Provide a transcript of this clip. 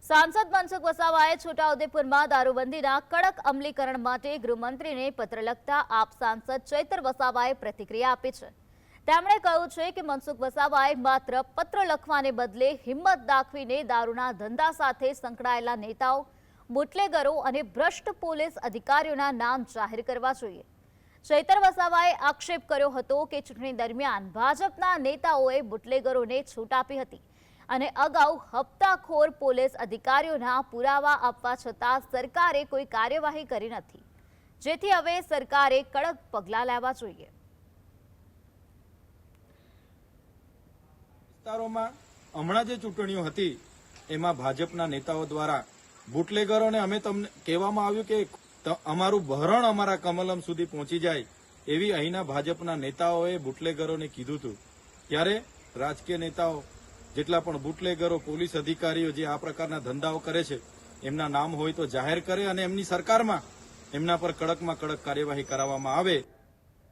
सांसद मनसुख वसावाए छोटाउदेपुરમાં દારૂબંધીના કડક અમલીકરણ માટે ગૃહમંત્રીને પત્ર લખતા આપ સાંસદ ચૈતર વસાવાએ પ્રતિક્રિયા આપી છે। તેમણે કહ્યું છે કે મનસુખ વસાવાએ માત્ર પત્ર લખવાને બદલે હિંમત દાખવીને દારૂના ધંધા સાથે સંકળાયેલા નેતાઓ, બુટલેગરો અને ભ્રષ્ટ પોલીસ અધિકારીઓના નામ જાહેર કરવા જોઈએ। ચૈતર વસાવાએ આક્ષેપ કર્યો હતો કે ચૂંટણી દરમિયાન ભાજપના નેતાઓએ બુટલેગરોને છૂટ આપી હતી અને અગાઉ હપ્તાખોર પોલીસ અધિકારીઓના પુરાવા આપવા છતાં સરકારે કોઈ કાર્યવાહી કરી નથી, જેથી હવે સરકારે કડક પગલાં લેવા જોઈએ। વિસ્તારોમાં હમણાં જે ચૂંટણીઓ હતી એમાં ભાજપના નેતાઓ દ્વારા બુટલેગરોને અમે તમને કહેવામાં આવ્યું કે અમારું ભરણ અમારા કમલમ સુધી પહોંચી જાય એવી અહીંના ભાજપના નેતાઓએ બુટલેગરોને કીધું હતું। ત્યારે રાજકીય નેતાઓ જેટલા પણ બુટલેગરો, પોલીસ અધિકારીઓ જે આ પ્રકારના ધંધાઓ કરે છે એમના નામ હોય તો જાહેર કરે અને એમની સરકારમાં એમના પર કડકમાં કડક કાર્યવાહી કરાવવામાં આવે।